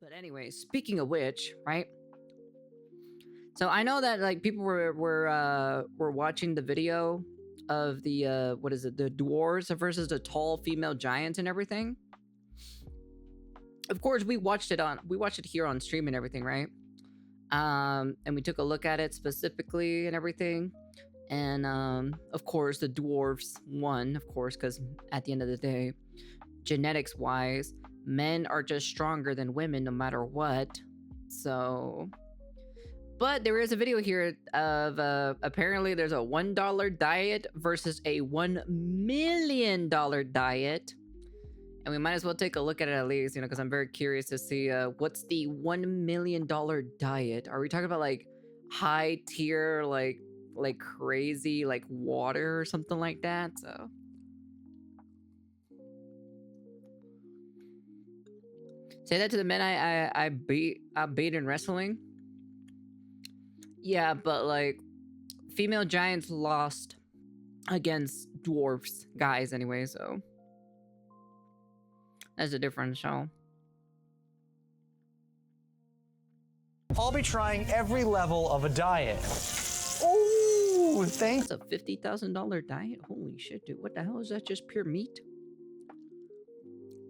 But anyway, speaking of which, right? So I know that like people were watching the video of the what is it, the dwarves versus the tall female giants and everything. Of course, we watched it here on stream and everything, right? And we took a look at it specifically and everything. And of course, the dwarves won, of course, because at the end of the day, genetics wise, men are just stronger than women no matter what. So, but there is a video here of apparently there's a $1 diet versus a $1 million diet. And we might as well take a look at it at least, you know, because I'm very curious to see what's the $1 million diet. Are we talking about like high tier, like crazy, like water or something like that? So say that to the men I beat in wrestling. Yeah, but like female giants lost against dwarfs, guys anyway, so that's a different show. I'll be trying every level of a diet. Ooh, thanks. That's a $50,000 diet? Holy shit, dude. What the hell is that? Just pure meat?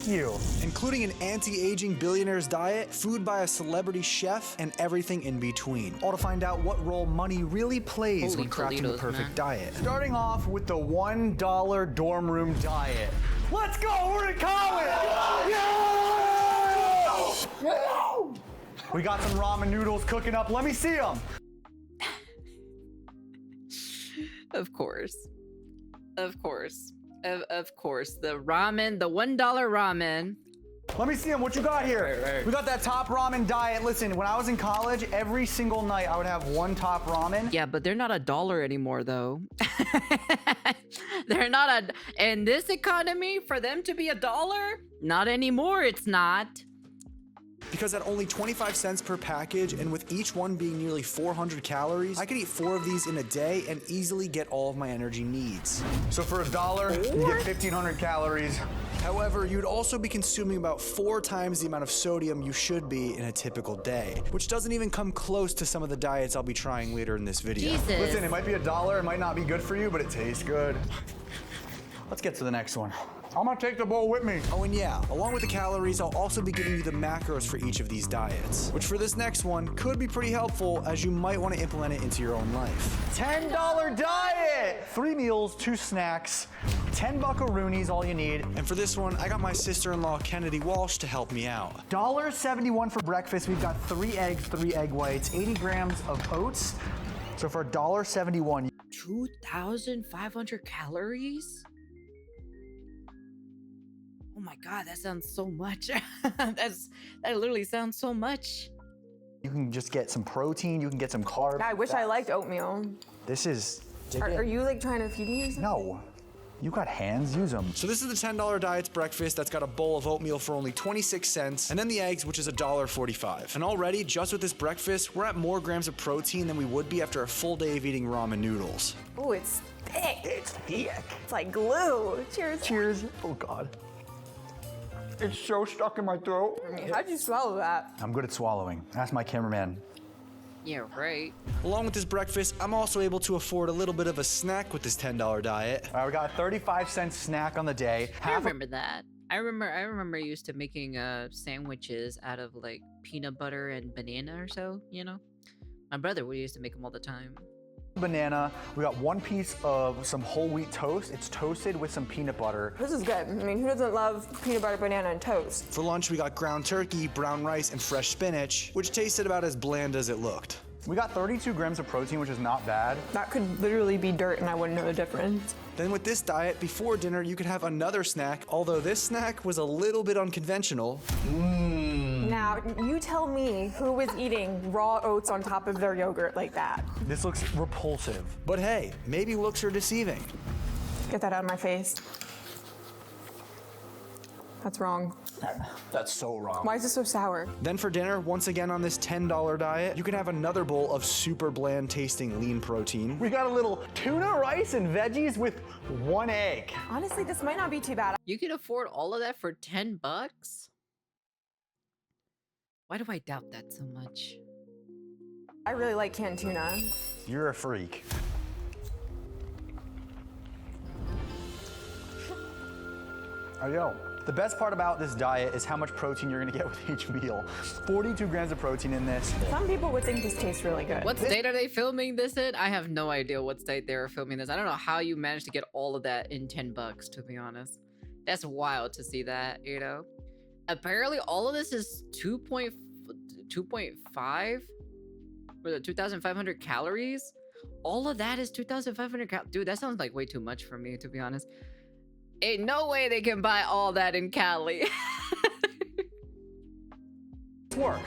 You. Including an anti-aging billionaire's diet, food by a celebrity chef, and everything in between. All to find out what role money really plays when crafting the perfect diet. Starting off with the $1 dorm room diet. Let's go! We're in college! Yeah! We got some ramen noodles cooking up. Let me see them. Of course. Of course. Of course. The ramen, the $1 ramen. Let me see them. What you got here? Right. We got that top ramen diet. Listen, when I was in college, every single night I would have one top ramen. Yeah, but they're not $1 anymore, though. They're not in this economy, for them to be $1? Not anymore, it's not. Because at only 25 cents per package, and with each one being nearly 400 calories, I could eat 4 of these in a day and easily get all of my energy needs. So for $1, you get 1,500 calories. However, you'd also be consuming about 4 times the amount of sodium you should be in a typical day, which doesn't even come close to some of the diets I'll be trying later in this video. Jesus. Listen, it might be $1, it might not be good for you, but it tastes good. Let's get to the next one. I'm gonna take the bowl with me. Oh, and yeah, along with the calories, I'll also be giving you the macros for each of these diets, which for this next one could be pretty helpful, as you might want to implement it into your own life. $10 diet! 3 meals, 2 snacks, 10 buckaroonies, all you need. And for this one, I got my sister-in-law, Kennedy Walsh, to help me out. $1.71 for breakfast. We've got 3 eggs, 3 egg whites, 80 grams of oats. So for $1.71. 2,500 calories? Oh my god, that sounds so much. That literally sounds so much. You can just get some protein, you can get some carbs. I wish I liked oatmeal. This is... Are you like trying to feed me or something? No. You got hands, use them. So this is the $10 diet's breakfast that's got a bowl of oatmeal for only 26 cents, and then the eggs, which is $1.45. And already, just with this breakfast, we're at more grams of protein than we would be after a full day of eating ramen noodles. Oh, it's thick. It's thick. It's like glue. Cheers. Cheers. Oh God. It's so stuck in my throat. How'd you swallow that? I'm good at swallowing. Ask my cameraman. Yeah, right. Along with this breakfast, I'm also able to afford a little bit of a snack with this $10 diet. All right, we got a 35-cent snack on the day. I remember that. I remember used to making sandwiches out of like peanut butter and banana or so, you know? My brother would used to make them all the time. Banana. We got 1 piece of some whole wheat toast. It's toasted with some peanut butter. This is good. I mean, who doesn't love peanut butter, banana, and toast? For lunch, we got ground turkey, brown rice, and fresh spinach, which tasted about as bland as it looked. We got 32 grams of protein, which is not bad. That could literally be dirt and I wouldn't know the difference. Then with this diet, before dinner, you could have another snack, although this snack was a little bit unconventional. Now, you tell me who was eating raw oats on top of their yogurt like that. This looks repulsive. But hey, maybe looks are deceiving. Get that out of my face. That's wrong. That's so wrong. Why is it so sour? Then for dinner, once again on this $10 diet, you can have another bowl of super bland tasting lean protein. We got a little tuna, rice, and veggies with 1 egg. Honestly, this might not be too bad. You can afford all of that for $10? Why do I doubt that so much? I really like canned tuna. You're a freak. Oh, yo. The best part about this diet is how much protein you're gonna get with each meal. 42 grams of protein in this. Some people would think this tastes really good. What state are they filming this in? I have no idea what state they were filming this. I don't know how you managed to get all of that in $10, to be honest. That's wild to see that, you know? Apparently, all of this is 2.5 for the 2,500 calories. All of that is 2,500 calories. Dude, that sounds like way too much for me, to be honest. Ain't no way they can buy all that in Cali.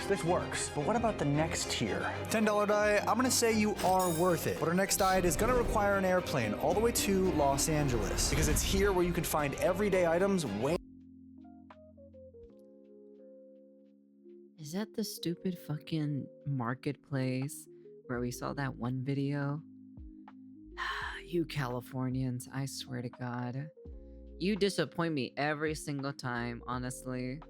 This works. But what about the next tier? $10 diet, I'm gonna say you are worth it. But our next diet is gonna require an airplane all the way to Los Angeles, because it's here where you can find everyday items way. Is that the stupid fucking marketplace where we saw that one video? You Californians, I swear to God. You disappoint me every single time, honestly.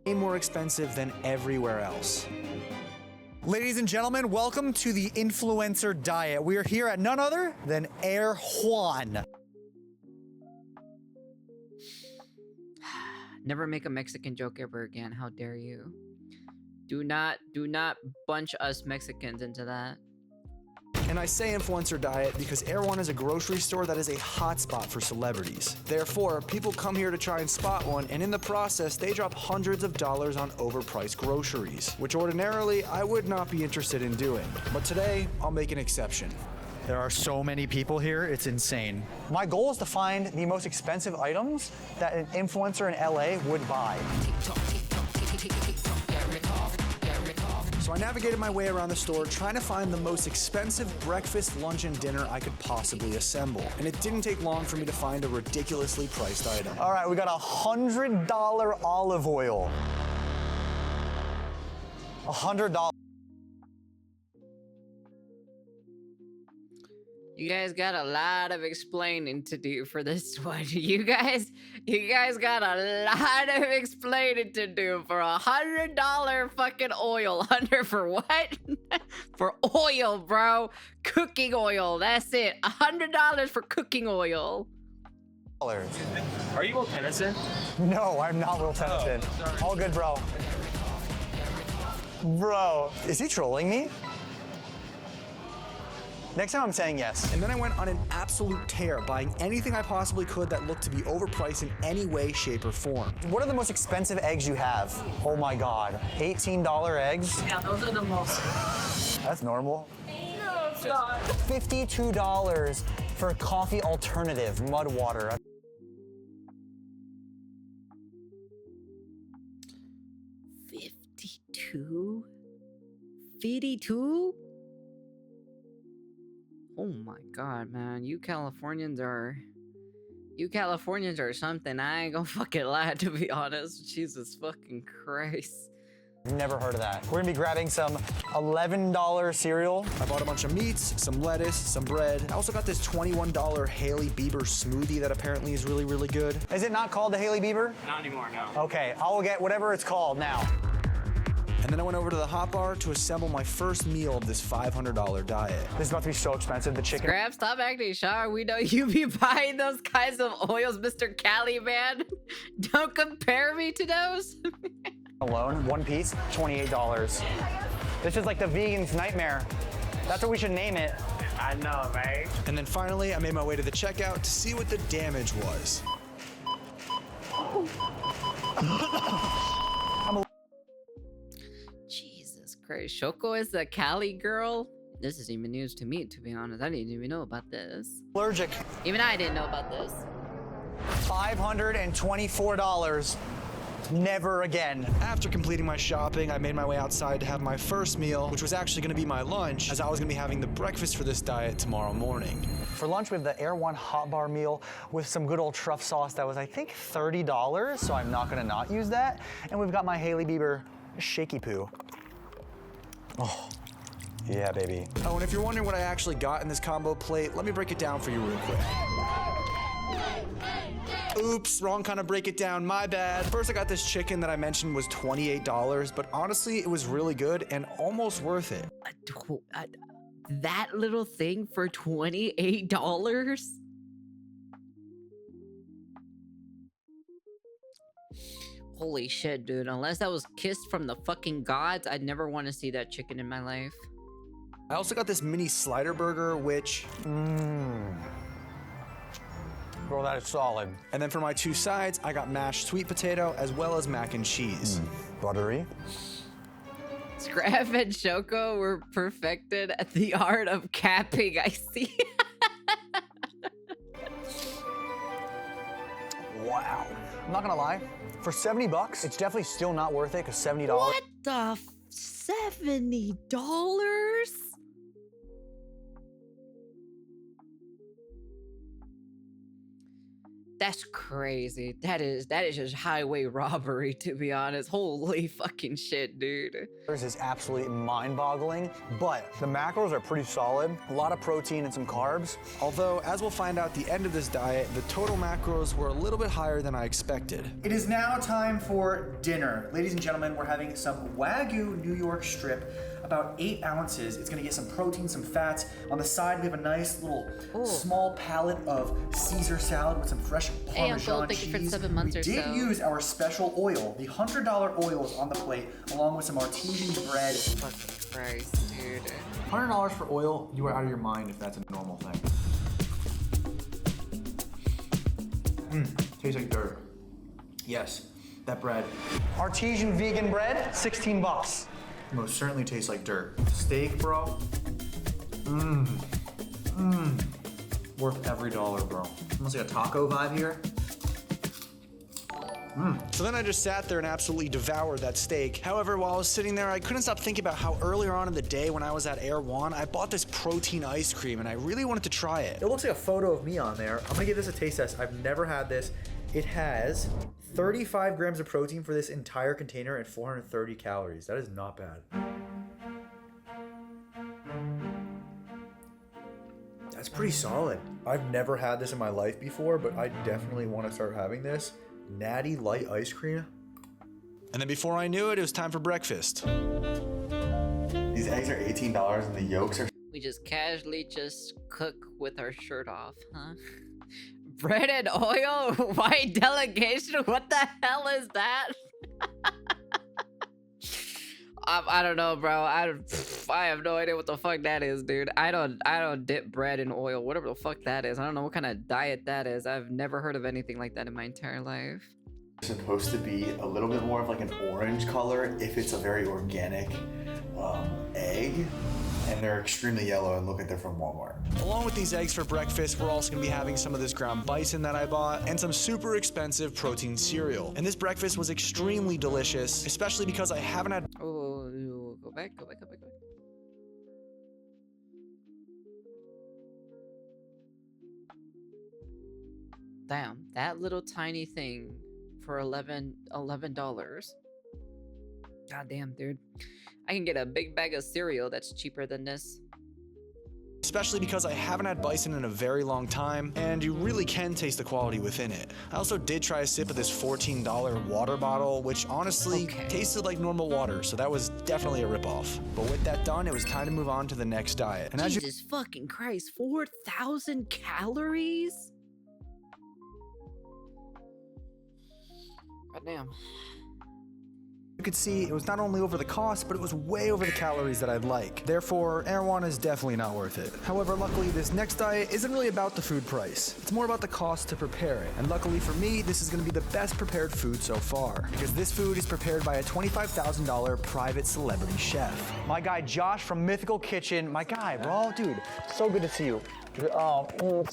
Way more expensive than everywhere else. Ladies and gentlemen, welcome to the influencer diet. We are here at none other than Air Juan. Never make a Mexican joke ever again. How dare you? Do not bunch us Mexicans into that. And I say influencer diet because Air One is a grocery store that is a hotspot for celebrities. Therefore, people come here to try and spot one, and in the process, they drop hundreds of dollars on overpriced groceries, which ordinarily I would not be interested in doing. But today, I'll make an exception. There are so many people here, it's insane. My goal is to find the most expensive items that an influencer in LA would buy. So I navigated my way around the store trying to find the most expensive breakfast, lunch, and dinner I could possibly assemble. And it didn't take long for me to find a ridiculously priced item. All right, we got $100 olive oil. $100. You guys got a lot of explaining to do for this one. You guys got a lot of explaining to do for $100 fucking oil. For what? For oil, bro. Cooking oil. That's it. $100 for cooking oil. Are you Will Tennyson? No, I'm not Will Tennyson. All good, bro. Bro, is he trolling me? Next time I'm saying yes. And then I went on an absolute tear, buying anything I possibly could that looked to be overpriced in any way, shape, or form. What are the most expensive eggs you have? Oh my God, $18 eggs? Yeah, those are the most. That's normal. No, it's not. $52 for a coffee alternative, mud water. 52? 52? Oh my God, man. You Californians are something. I ain't gonna fucking lie, to be honest. Jesus fucking Christ. Never heard of that. We're gonna be grabbing some $11 cereal. I bought a bunch of meats, some lettuce, some bread. I also got this $21 Hailey Bieber smoothie that apparently is really, really good. Is it not called the Hailey Bieber? Not anymore, no. Okay, I will get whatever it's called now. And then I went over to the hot bar to assemble my first meal of this $500 diet. This is about to be so expensive, the chicken. Scrap, stop acting shy. We know you be buying those kinds of oils, Mr. Cali, man. Don't compare me to those. Alone, one piece, $28. This is like the vegan's nightmare. That's what we should name it. I know, right? And then finally, I made my way to the checkout to see what the damage was. Jesus Christ. Shoko is the Cali girl? This is even news to me, to be honest. I didn't even know about this. Allergic. Even I didn't know about this. $524. Never again. After completing my shopping, I made my way outside to have my first meal, which was actually gonna be my lunch, as I was gonna be having the breakfast for this diet tomorrow morning. For lunch, we have the Air One hot bar meal with some good old truff sauce that was, I think, $30, so I'm not gonna not use that. And we've got my Hailey Bieber shaky poo. Oh, yeah, baby. Oh, and if you're wondering what I actually got in this combo plate, let me break it down for you real quick. Oops, wrong kind of break it down, my bad. First, I got this chicken that I mentioned was $28, but honestly, it was really good and almost worth it. That little thing for $28? Holy shit, dude. Unless that was kissed from the fucking gods, I'd never want to see that chicken in my life. I also got this mini slider burger, which... Bro, that is solid. And then for my two sides, I got mashed sweet potato as well as mac and cheese. Buttery. Scrap and Shoko were perfected at the art of capping, I see. Wow. I'm not gonna lie, for 70 bucks, it's definitely still not worth it, because $70. What the $70? That's crazy. That is just highway robbery, to be honest. Holy fucking shit, dude. This is absolutely mind-boggling, but the macros are pretty solid. A lot of protein and some carbs. Although, as we'll find out at the end of this diet, the total macros were a little bit higher than I expected. It is now time for dinner. Ladies and gentlemen, we're having some Wagyu New York strip, about 8 ounces. It's gonna get some protein, some fats. On the side, we have a nice little small palette of Caesar salad with some fresh Hey, Parmesan Uncle, thank you for cheese. 7 months We or did so. use our special oil. The $100 oil is on the plate, along with some artesian bread. Fucking Christ, dude. $100 for oil, you are out of your mind if that's a normal thing. Tastes like dirt. Yes, that bread. Artesian vegan bread, 16 bucks. Most certainly tastes like dirt. Steak, bro. Worth every dollar, bro. Almost like a taco vibe here. So then I just sat there and absolutely devoured that steak. However, while I was sitting there, I couldn't stop thinking about how earlier on in the day when I was at Air One, I bought this protein ice cream and I really wanted to try it. It looks like a photo of me on there. I'm gonna give this a taste test. I've never had this. It has 35 grams of protein for this entire container and 430 calories. That is not bad. That's pretty solid. I've never had this in my life before, but I definitely want to start having this. Natty light ice cream. And then before I knew it, it was time for breakfast. These eggs are $18 and the yolks are We just casually just cook with our shirt off, huh? Bread and oil? White delegation? What the hell is that? I don't know, bro. I have no idea what the fuck that is, dude. I don't dip bread in oil, whatever the fuck that is. I don't know what kind of diet that is. I've never heard of anything like that in my entire life. supposed to be a little bit more of like an orange color if it's a very organic egg. And they're extremely yellow and look like they're from Walmart. Along with these eggs for breakfast, we're also gonna be having some of this ground bison that I bought and some super expensive protein cereal. And this breakfast was extremely delicious, especially because I haven't had. Oh, go back. Damn, that little tiny thing for $11. God damn, dude. I can get a big bag of cereal that's cheaper than this. Especially because I haven't had bison in a very long time, and you really can taste the quality within it. I also did try a sip of this $14 water bottle, which honestly tasted like normal water, so that was definitely a ripoff. But with that done, it was time to move on to the next diet. And as you Jesus fucking Christ, 4,000 calories? God damn. could see, it was not only over the cost, but it was way over the calories that I'd like. Therefore, Air One is definitely not worth it. However, luckily, this next diet isn't really about the food price. It's more about the cost to prepare it. And luckily for me, this is gonna be the best prepared food so far, because this food is prepared by a $25,000 private celebrity chef. My guy Josh from Mythical Kitchen. My guy, bro, dude, so good to see you. Who?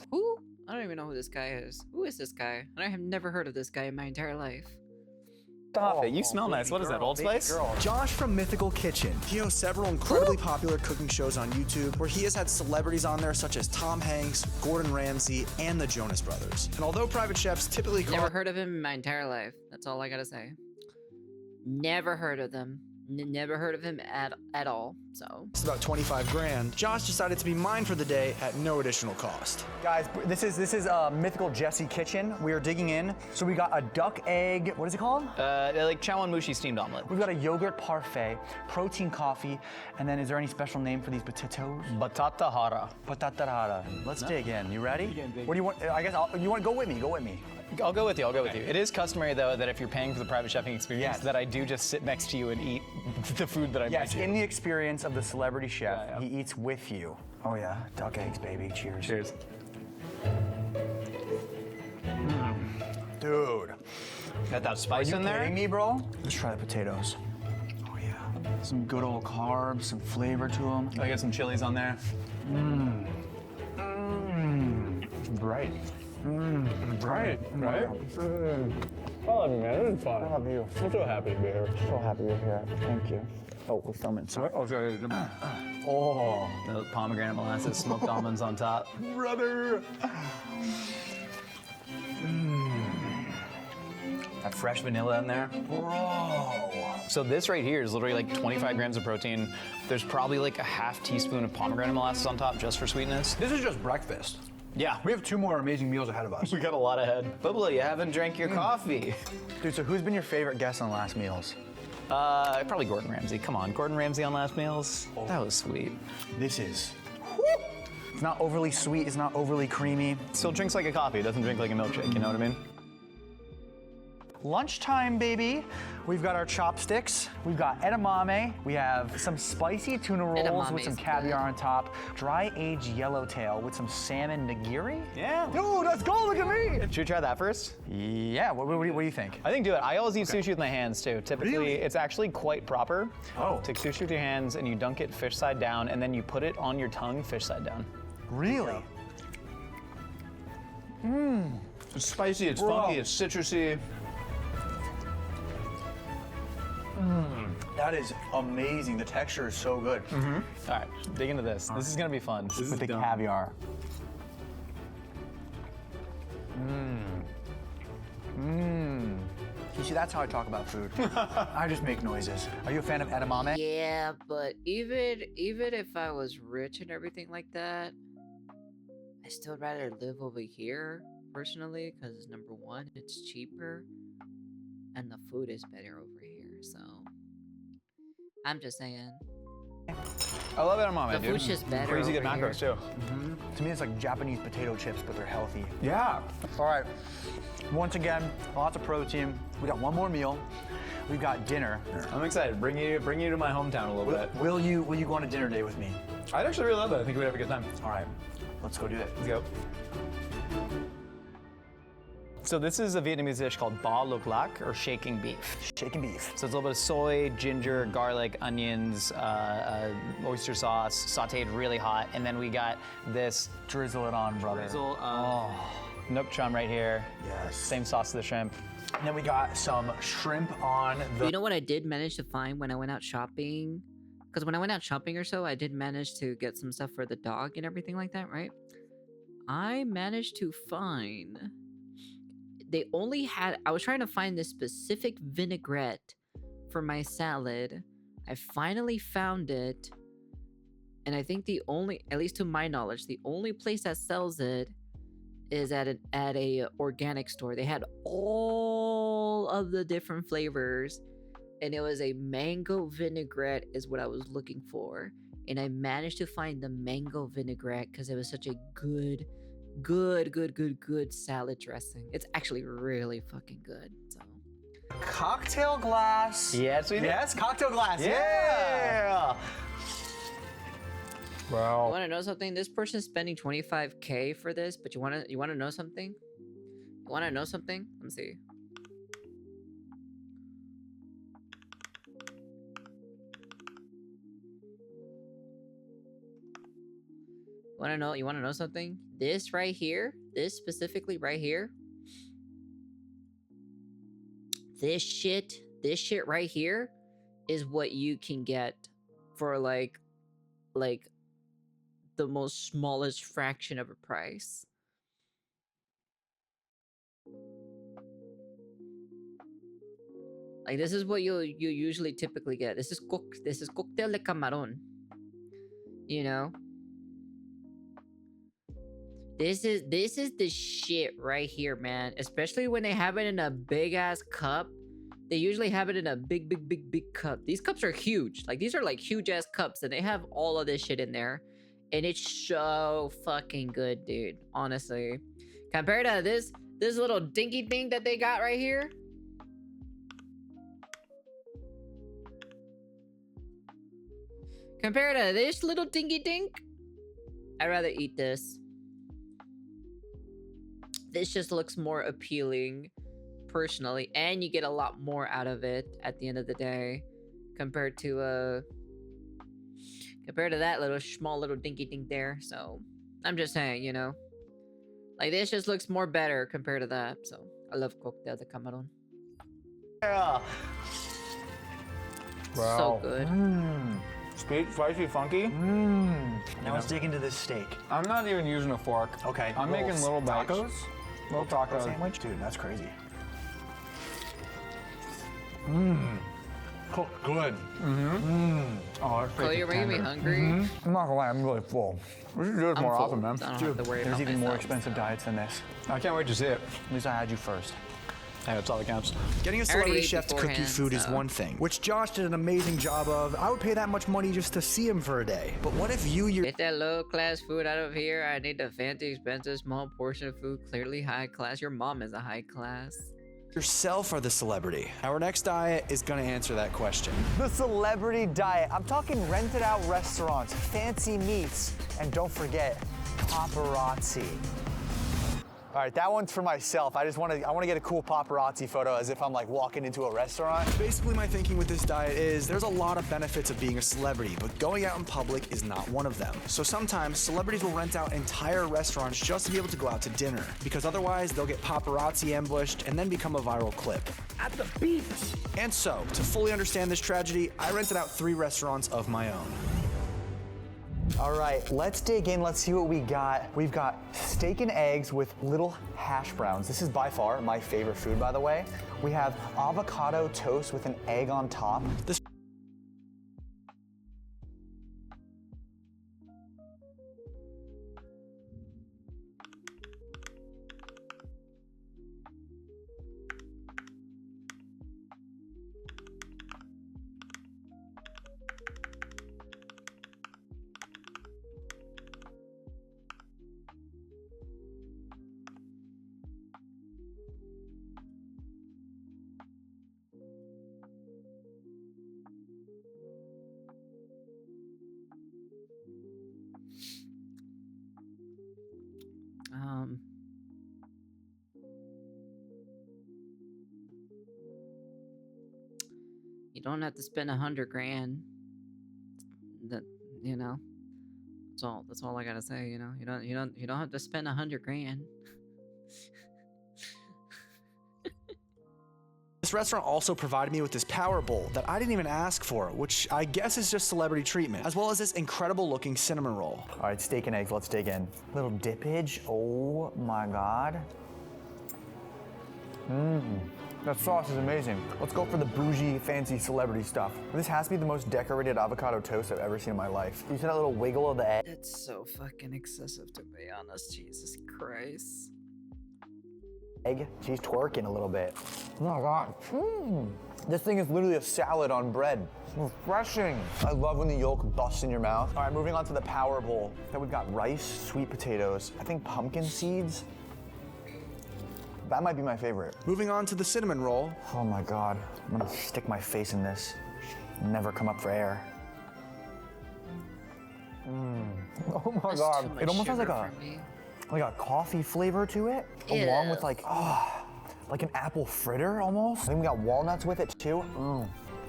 I don't even know who this guy is. Who is this guy? I have never heard of this guy in my entire life. Stop it, you smell nice. What is that, Old Spice? Josh from Mythical Kitchen. He hosts several incredibly popular cooking shows on YouTube where he has had celebrities on there such as Tom Hanks, Gordon Ramsay, and the Jonas Brothers. And although private chefs typically Never heard of him in my entire life. That's all I gotta say. Never heard of them. Never heard of him at all. So It's about 25 grand. Josh decided to be mine for the day at no additional cost. Guys, this is Mythical Jesse Kitchen. We are digging in. So we got a duck egg, what is it called? Like chawanmushi steamed omelet. We've got a yogurt parfait, protein coffee, and then is there any special name for these potatoes? Batata hara. Patata hara. Let's dig in. You ready? What do you want? I guess you want to go with me. Go with me. I'll go with you. I'll go with you. It is customary though that if you're paying for the private chefing experience, Yes. that I do just sit next to you and eat the food that I Yes, make you. in the experience of the celebrity chef, Yeah, yeah. he eats with you. Oh yeah, duck eggs, baby. Cheers. Cheers. Dude, Got that spice you in there. kidding me, bro? Let's try the potatoes. Oh yeah, some good old carbs, some flavor to them. I got some chilies on there. Bright. Right. Oh man, this is fun. I love you. I'm so happy to be here. So happy you're here. Thank you. Oh, we're filming. Sorry. Oh, sorry. Oh, The pomegranate molasses, smoked almonds on top. brother. That fresh vanilla in there. Bro. So this right here is literally like 25 grams of protein. There's probably like a half teaspoon of pomegranate molasses on top just for sweetness. This is just breakfast. Yeah. We have 2 more amazing meals ahead of us. We got a lot ahead. Bubba, you haven't drank your coffee. Dude, so who's been your favorite guest on Last Meals? Probably Gordon Ramsay. Come on, Gordon Ramsay on Last Meals. That was sweet. This is. It's not overly sweet, it's not overly creamy. Still drinks like a coffee, doesn't drink like a milkshake, you know what I mean? Lunchtime, baby. We've got our chopsticks. We've got edamame. We have some spicy tuna rolls Edamame with some is caviar on top. Dry-aged yellowtail with some salmon nigiri. Yeah. Dude, let's go, look at me. Should we try that first? Yeah, what do you think? I think do it. I always eat sushi with my hands too. Typically, Really? it's actually quite proper. Oh. Take sushi with your hands and you dunk it fish side down and then you put it on your tongue fish side down. Really? It's spicy, it's Bro. funky, it's citrusy. That is amazing. The texture is so good. All right, dig into this. This is gonna be fun. With the caviar. You see, that's how I talk about food. I just make noises. Are you a fan of edamame? yeah, but even if I was rich and everything like that, I still rather live over here personally because number one, it's cheaper, and the food is better over here. So I'm just saying, I love edamame, the dude. food's just better. Crazy good over here. macros too. To me, it's like Japanese potato chips, but they're healthy. Yeah. All right. Once again, lots of protein. We got one more meal. We've got dinner. I'm excited. Bring you to my hometown a little bit. Will you go on a dinner date with me? I'd actually really love that. I think we'd have a good time. All right. Let's go do it. Let's go. So this is a Vietnamese dish called ba lok lak, or shaking beef. Shaking beef. So it's a little bit of soy, ginger, garlic, onions, oyster sauce, sauteed really hot, and then we got this Drizzle it on, brother. drizzle of nook chum right here. Yes. Same sauce as the shrimp. And then we got some shrimp on the. You know what I did manage to find when I went out shopping? Because when I went out shopping or so, I did manage to get some stuff for the dog and everything like that, right? I managed to find. They only had. I was trying to find this specific vinaigrette for my salad. I finally found it. And I think the only, at least to my knowledge, the only place that sells it is at a organic store. They had all of the different flavors, and it was a mango vinaigrette is what I was looking for. And I managed to find the mango vinaigrette because it was such a good salad dressing. It's actually really fucking good. So cocktail glass. Yes, we did. Yes, cocktail glass. Yeah. you want to know something? This person's spending 25K for this, but you want to know something? You want to know something? Let me see. You want to know something? This right here, this specifically right here, this shit right here is what you can get for like the most smallest fraction of a price. Like this is what you usually typically get. This is cóctel de camarón. You know? This is the shit right here, man. Especially when they have it in a big ass cup. They usually have it in a big cup. These cups are huge. Like these are like huge ass cups and they have all of this shit in there. And it's so fucking good, dude. Honestly. Compared to this little dinky thing that they got right here. Compared to this little dinky dink, I'd rather eat this. This just looks more appealing, personally, and you get a lot more out of it at the end of the day, compared to that little small little dinky dink there. So I'm just saying, you know, like this just looks more better compared to that. So I love cóctel de camarón. Yeah. So good. Sweet, spicy, funky. Now let's dig into this steak. I'm not even using a fork. Okay. I'm making little bites. Tacos? Little tacos. Sandwich? Dude, that's crazy. Cooked good. Oh, that's So you're making me hungry. I'm not gonna lie, I'm really full. We should do this I'm more full. often, man. I don't have to worry There's about even more myself, expensive so. diets than this. I can't wait to see it. At least I had you first. Hey, that's all that counts. Getting a I already celebrity ate chef to cook you beforehand, food is so. one thing, which Josh did an amazing job of. I would pay that much money just to see him for a day. But what if you Get that low class food out of here. I need the fancy, expensive, small portion of food. Clearly high class. Your mom is a high class. yourself are the celebrity? Our next diet is gonna answer that question. The celebrity diet. I'm talking rented out restaurants, fancy meats, and don't forget, paparazzi. All right, that one's for myself. I want to get a cool paparazzi photo as if I'm like walking into a restaurant. Basically, my thinking with this diet is there's a lot of benefits of being a celebrity, but going out in public is not one of them. So sometimes celebrities will rent out entire restaurants just to be able to go out to dinner, because otherwise they'll get paparazzi ambushed and then become a viral clip. At the beach! And so, to fully understand this tragedy, I rented out 3 restaurants of my own. All right, let's dig in. Let's see what we got. We've got steak and eggs with little hash browns. This is by far my favorite food, by the way. We have avocado toast with an egg on top. You don't have to spend $100 grand. That, you know, that's all I gotta say. You know, you don't have to spend $100 grand. This restaurant also provided me with this power bowl that I didn't even ask for, which I guess is just celebrity treatment, as well as this incredible looking cinnamon roll. All right, steak and eggs, let's dig in. Little dippage, oh my God. That sauce is amazing. Let's go for the bougie, fancy celebrity stuff. This has to be the most decorated avocado toast I've ever seen in my life. You see that little wiggle of the egg? That's so fucking excessive, to be honest. Jesus Christ. She's twerking a little bit. Oh my God. This thing is literally a salad on bread. Refreshing. I love when the yolk busts in your mouth. All right, moving on to the power bowl. Then we've got rice, sweet potatoes, I think pumpkin seeds. That might be my favorite. Moving on to the cinnamon roll. Oh my God, I'm gonna stick my face in this. Never come up for air. Oh my That's God. too much It almost has sugar like for me. a coffee flavor to it, along with like an apple fritter almost. I think we got walnuts with it too.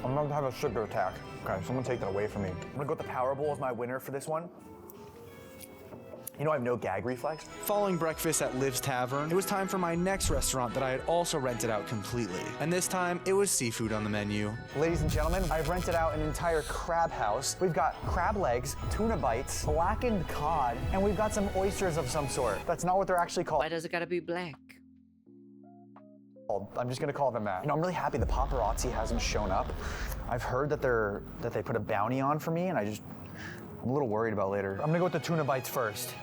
I'm about to have a sugar attack. Okay, someone take that away from me. I'm gonna go with the power bowl as my winner for this one. You know I have no gag reflex. Following breakfast at Liv's Tavern, it was time for my next restaurant that I had also rented out completely. And this time, it was seafood on the menu. Ladies and gentlemen, I've rented out an entire crab house. We've got crab legs, tuna bites, blackened cod, and we've got some oysters of some sort. That's not what they're actually called. Why does it gotta be black? I'm just gonna call them that. You know, I'm really happy the paparazzi hasn't shown up. I've heard that they put a bounty on for me, and I'm a little worried about later. I'm gonna go with the tuna bites first.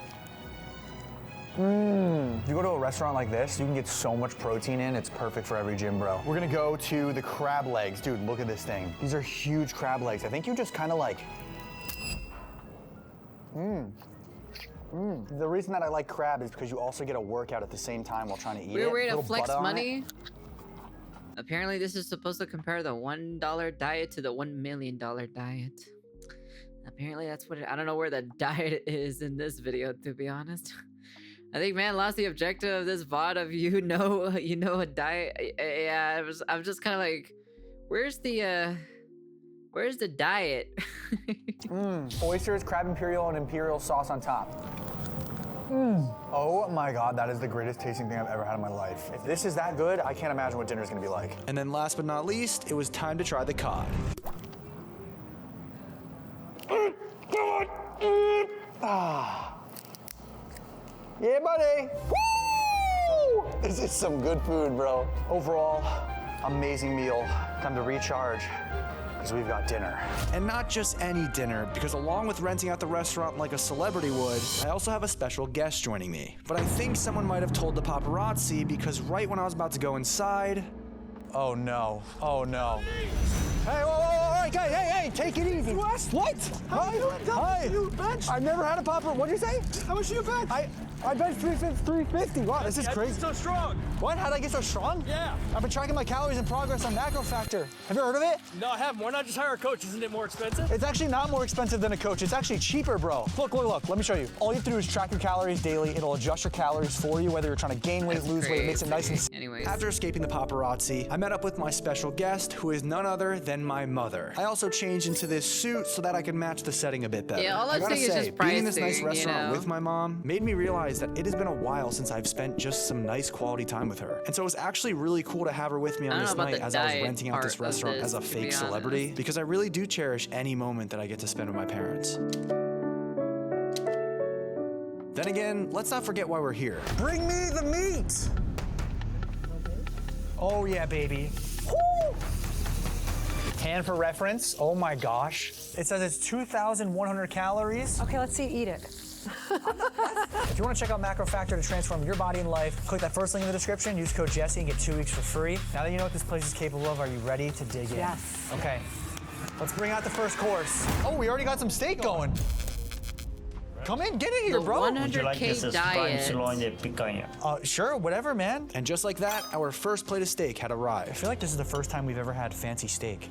If you go to a restaurant like this, you can get so much protein in, it's perfect for every gym bro. We're gonna go to the crab legs. Dude, look at this thing. These are huge crab legs. I think you just kind of like, The reason that I like crab is because you also get a workout at the same time while trying to eat it. We're ready to Little flex butter on money. Apparently, this is supposed to compare the $1 diet to the $1 million diet. Apparently, that's what I don't know where the diet is in this video, to be honest. I think man lost the objective of this VOD of you know a diet. Yeah, I'm just kind of like, where's the diet? Oysters, crab imperial, and imperial sauce on top. Oh my God, that is the greatest tasting thing I've ever had in my life. If this is that good, I can't imagine what dinner's gonna be like. And then last but not least, it was time to try the cod. Yeah, buddy. Woo! This is some good food, bro. Overall, amazing meal. Time to recharge, because we've got dinner. And not just any dinner, because along with renting out the restaurant like a celebrity would, I also have a special guest joining me. But I think someone might have told the paparazzi, because right when I was about to go inside, Oh no, oh no. Hey, whoa, guys, hey, take it easy. What? How you doing? Hi. You bench? I've never had a popper. What'd you say? How much do you bench? I bench 350. Wow, this is crazy. So strong. What? How'd I get so strong? Yeah. I've been tracking my calories and progress on Macro Factor. Have you heard of it? No, I haven't. Why not just hire a coach? Isn't it more expensive? It's actually not more expensive than a coach. It's actually cheaper, bro. Look. Let me show you. All you have to do is track your calories daily. It'll adjust your calories for you, whether you're trying to gain weight, lose weight. It makes it nice and Anyways. after escaping the paparazzi, I met up with my special guest, who is none other than my mother. I also changed into this suit so that I could match the setting a bit better. Yeah, all I'm I gotta saying is say, just being in this nice pricing, restaurant you know? with my mom made me realize that it has been a while since I've spent just some nice quality time with her. And so it was actually really cool to have her with me I on don't this know about night the as I was diet renting out part this of restaurant this, as a to fake be celebrity, honest. because I really do cherish any moment that I get to spend with my parents. Then again, let's not forget why we're here. Bring me the meat! Oh yeah, baby. Woo! And for reference, oh my gosh. It says it's 2,100 calories. Okay, let's see you eat it. If you want to check out Macro Factor to transform your body and life, click that first link in the description, use code Jesse and get 2 weeks for free. Now that you know what this place is capable of, are you ready to dig in? Yes. Okay, let's bring out the first course. Oh, we already got some steak going. Come in, get in here, The bro. 100K diet. Sure, whatever, man. And just like that, our first plate of steak had I arrived. feel like this is the first time we've ever had fancy steak.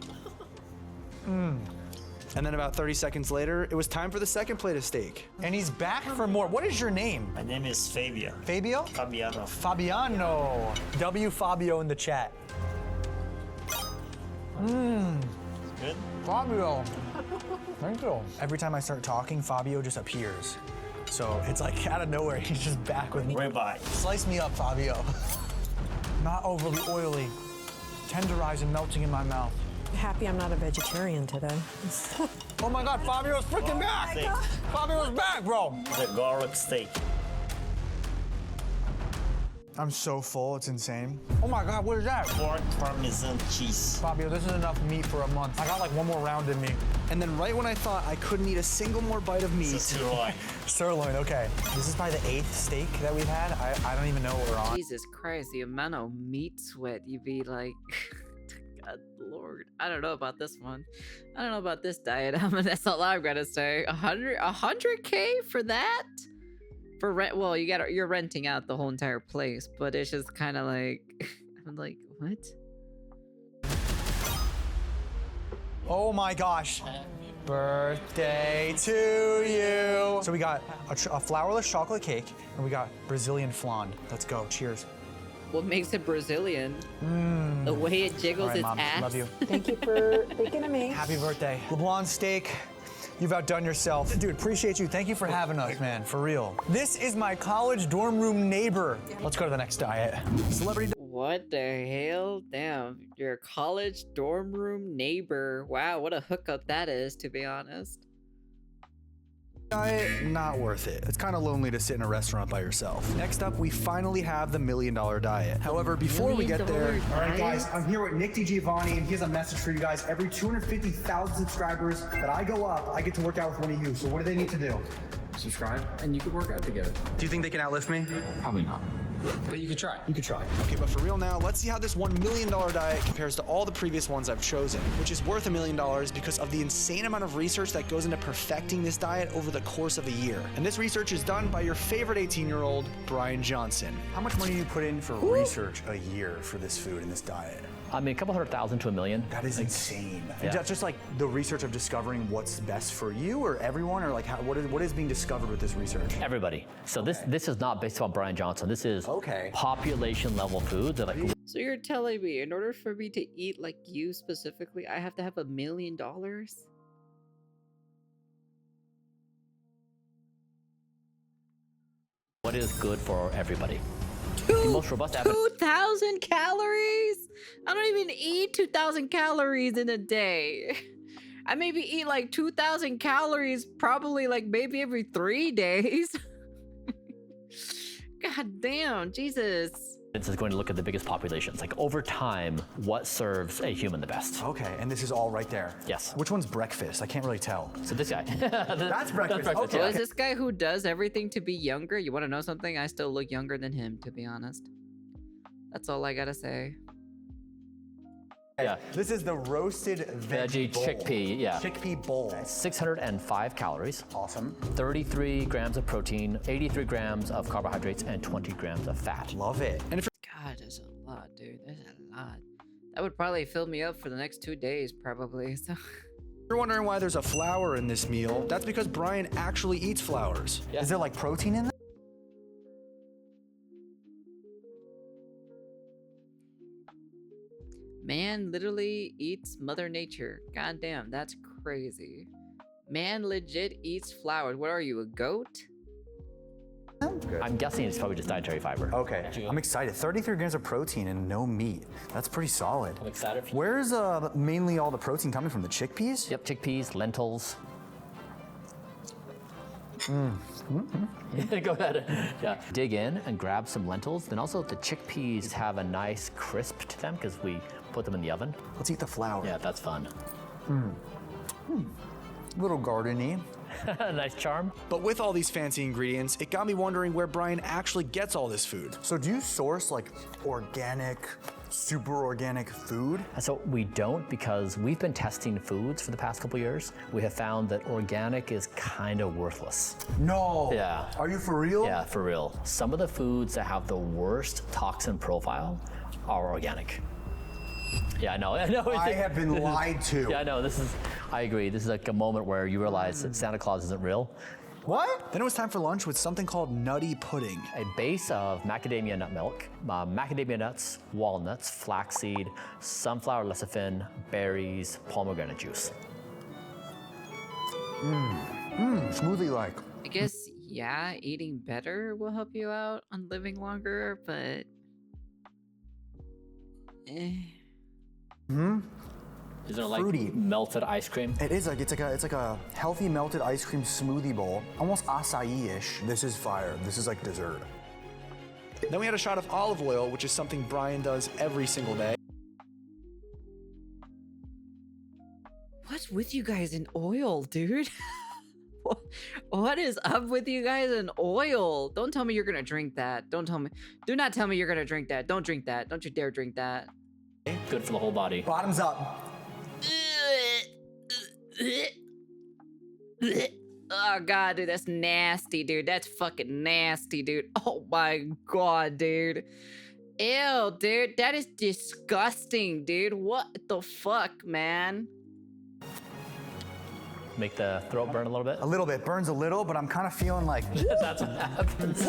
And then about 30 seconds later, it was time for the second plate of steak. And he's back for more. What is your name? My name is Fabio. Fabio? Fabiano. Fabiano. W Fabio in the chat. Good? Fabio. Thank you. Every time I start talking, Fabio just appears. So it's like out of nowhere, he's just back with me. Ribeye. Slice me up, Fabio. Not overly oily. Tenderized and melting in my mouth. Happy I'm not a vegetarian today. Oh my God, Fabio's freaking back! steak. Fabio's back, bro! The garlic steak. I'm so full, it's insane. Oh my God, what is that? Pork Parmesan cheese. Fabio, this is enough meat for a month. I got like one more round in me. And then right when I thought I couldn't eat a single more bite of meat, Sirloin. Sirloin, okay. This is probably the 8th steak that we've had. I don't even know what we're on. Jesus Christ, the amount of meat sweat you'd be like. God Lord, I don't know about this one. I don't know about this diet. That's all I'm gonna say. 100K for that? For rent? Well, you're renting out the whole entire place, but it's just kind of like, I'm like, what? Oh my gosh. Birthday to you. So we got a flourless chocolate cake and we got Brazilian flan. Let's go, cheers. What makes it Brazilian? The way it jiggles All right, its Mom, ass. love you. Thank you for thinking of me. Happy birthday. LeBlanc steak, you've outdone yourself. Dude, appreciate you. Thank you for having us, man, for real. This is my college dorm room neighbor. Let's go to the next diet. Celebrity. What the hell? Damn, your college dorm room neighbor. Wow, what a hookup that is, to be honest. diet, not worth it. It's kind of lonely to sit in a restaurant by yourself. Next up, we finally have the $1 million diet. However, before we get there, All right, guys, I'm here with Nick DiGiovanni, and he has a message for you guys. Every 250,000 subscribers that I go up, I get to work out with one of you. So what do they need to do? Subscribe, and you can work out together. do you think they can outlift me? Probably not. But you can try. You could try. Okay, but for real now, let's see how this $1 million diet compares to all the previous ones I've chosen, which is worth $1 million because of the insane amount of research that goes into perfecting this diet over the course of a year. And this research is done by your favorite 18-year-old, Brian Johnson. How much money do you put in for research a year for this food and this diet? I mean, a couple 100,000 to $1 million. That is insane. Yeah. That's just like the research of discovering what's best for you or everyone, or like what is being discovered with this research? Everybody. So this is not based on Brian Johnson. This is population level food. They're like, So you're telling me in order for me to eat like you specifically, I have to have $1 million? what is good for everybody? The most robust 2,000 calories? I don't even eat 2,000 calories in a day. I maybe eat like 2,000 calories probably like maybe every 3 days. God damn, Jesus. This is going to look at the biggest populations. Like over time, what serves a human the best? Okay, and this is all right there. Yes. Which one's breakfast? I can't really tell. So this guy. That's breakfast. So is this guy who does everything to be younger? You want to know something? I still look younger than him, to be honest. That's all I gotta say. Yeah. This is the roasted Veggie bowl. chickpea, yeah. Chickpea bowl. 605 calories. Awesome. 33 grams of protein, 83 grams of carbohydrates, and 20 grams of fat. Love it. And if God, that's a lot, dude. That's a lot. That would probably fill me up for the next 2 days, probably. So. you're wondering why there's a flour in this meal, that's because Brian actually eats flowers. Yeah. Is there like protein in there? Man literally eats Mother Nature. God damn, that's crazy. Man legit eats flowers. What are you, a goat? Good. I'm guessing it's probably just dietary fiber. Okay, I'm excited. 33 grams of protein and no meat. That's pretty solid. I'm excited for you. Where's mainly all the protein coming from? The chickpeas? Yep, chickpeas, lentils. Go ahead. Yeah. Dig in and grab some lentils. Then also the chickpeas have a nice crisp to them because we put them in the oven. Let's eat the flour. Yeah, that's fun. Little garden-y. Nice charm. But with all these fancy ingredients, it got me wondering where Brian actually gets all this food. So do you source like organic, super organic food? So we don't, because we've been testing foods for the past couple years. We have found that organic is kind of worthless. No. Yeah. Are you for real? Yeah, for real. Some of the foods that have the worst toxin profile are organic. Yeah, I know. I have been lied to. Yeah, I know. I agree. This is like a moment where you realize that Santa Claus isn't real. What? Then it was time for lunch with something called nutty pudding. A base of macadamia nut milk, macadamia nuts, walnuts, flaxseed, sunflower lecithin, berries, pomegranate juice. Smoothie-like. I guess, yeah, eating better will help you out on living longer, but... Is there like Fruity. melted ice cream? It is like it's like a healthy melted ice cream smoothie bowl, almost acai-ish. This is fire. This is like dessert. Then we had a shot of olive oil, which is something Brian does every single day. What's with you guys in oil, dude? What is up with you guys in oil? Don't tell me you're gonna drink that. Don't tell me. Do not tell me you're gonna drink that. Don't drink that. Don't you dare drink that. Good for the whole body. Bottoms up. Oh god, dude, that's nasty, dude. That's fucking nasty, dude. Oh my god, dude. Ew, dude, that is disgusting, dude. What the fuck, man? Make the throat burn a little bit? A little bit. Burns a little, but I'm kind of feeling like... That's what happens.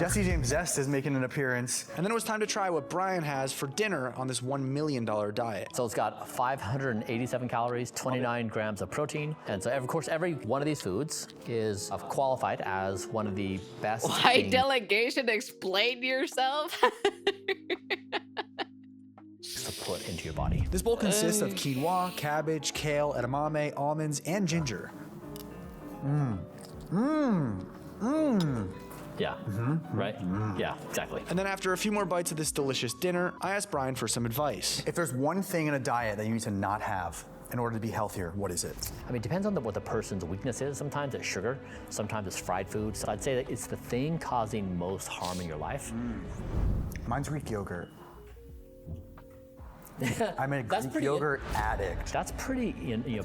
Jesse James Zest is making an appearance. And then it was time to try what Brian has for dinner on this $1 million diet. So it's got 587 calories, 29 grams of protein. And so, of course, every one of these foods is qualified as one of the best. Why delegation? Explain yourself. To put into your body. This bowl consists of quinoa, cabbage, kale, edamame, almonds, and ginger. Yeah, right? Yeah, exactly. And then after a few more bites of this delicious dinner, I asked Brian for some advice. If there's one thing in a diet that you need to not have in order to be healthier, what is it? I mean, it depends on what the person's weakness is. Sometimes it's sugar, sometimes it's fried food. So I'd say that it's the thing causing most harm in your life. Mine's Greek yogurt. I'm a That's Greek pretty yogurt addict. That's pretty,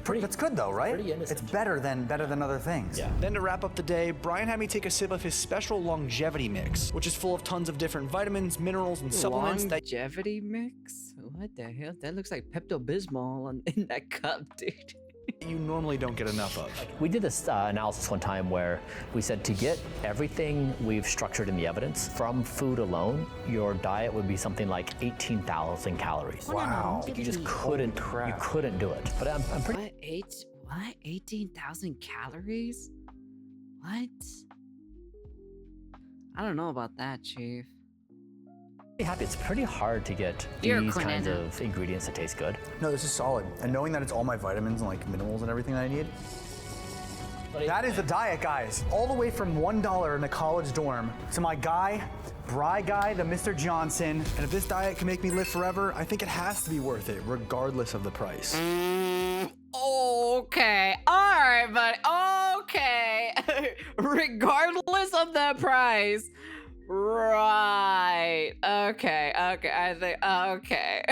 pretty. That's good though, right? Pretty innocent. It's better than other things. Yeah. Then to wrap up the day, Brian had me take a sip of his special longevity mix, which is full of tons of different vitamins, minerals, and supplements that Longevity mix? What the hell? That looks like Pepto-Bismol in that cup, dude. you normally don't get enough of. We did this analysis one time where we said to get everything we've structured in the evidence from food alone, your diet would be something like 18,000 calories. Wow. You just couldn't, you couldn't do it. But I'm pretty. What? 18,000 calories? What? I don't know about that, Chief. Happy. It's pretty hard to get these kinds of ingredients that taste good. No, this is solid. And knowing that it's all my vitamins and like minerals and everything that I need. That is the diet, guys. All the way from $1 in a college dorm to my guy, Bry Guy, the Mr. Johnson. And if this diet can make me live forever, I think it has to be worth it, regardless of the price. Okay. All right, buddy. Okay. Regardless of the price. Right. Okay. Okay. I think. Okay.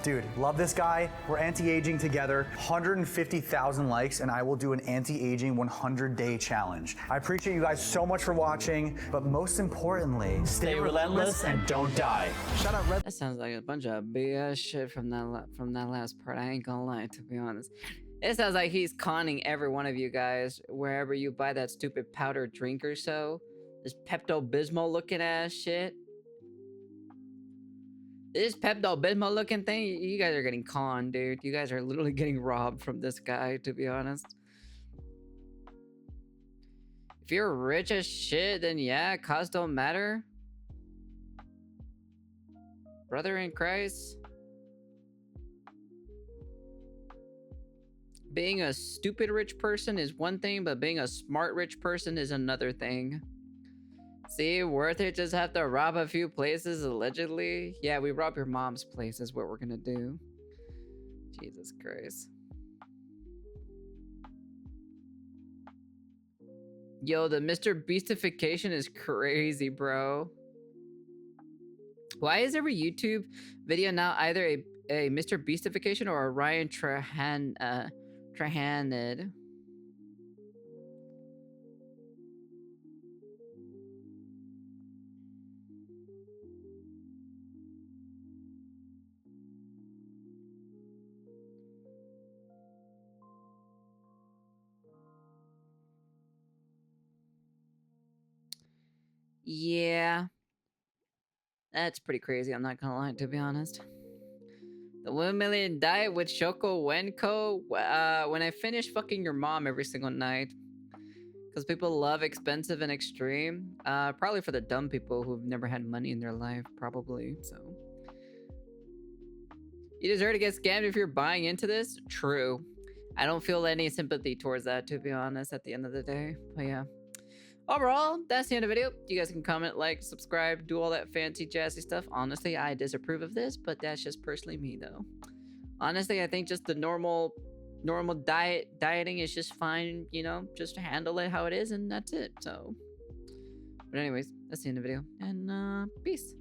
Dude, love this guy. We're anti-aging together. 150,000 likes, and I will do an anti-aging 100-day challenge. I appreciate you guys so much for watching, but most importantly, stay relentless and don't die. Shout out Red. That sounds like a bunch of BS shit from that last part. I ain't gonna lie, to be honest. It sounds like he's conning every one of you guys wherever you buy that stupid powdered drink or so. This Pepto-Bismol looking ass shit. This Pepto-Bismol looking thing, you guys are getting conned, dude. You guys are literally getting robbed from this guy, to be honest. If you're rich as shit, then yeah, costs don't matter. Brother in Christ. Being a stupid rich person is one thing, but being a smart rich person is another thing. See, worth it just have to rob a few places, allegedly? Yeah, we rob your mom's place is what we're gonna do. Jesus Christ. Yo, the Mr. Beastification is crazy, bro. Why is every YouTube video now either a Mr. Beastification or a Ryan Trahanid? Yeah. That's pretty crazy, I'm not gonna lie, to be honest. The 1 million diet with Shoko Wenko. When I finish fucking your mom every single night. Because people love expensive and extreme. Probably for the dumb people who've never had money in their life, probably, so. You deserve to get scammed if you're buying into this? True. I don't feel any sympathy towards that, to be honest, at the end of the day. But yeah. Overall, that's the end of the video. You guys can comment, like, subscribe, do all that fancy jazzy stuff. Honestly, I disapprove of this, but that's just personally me, though. Honestly, I think just the normal dieting is just fine, you know, just to handle it how it is, and that's it. So, but anyways, that's the end of the video, and peace.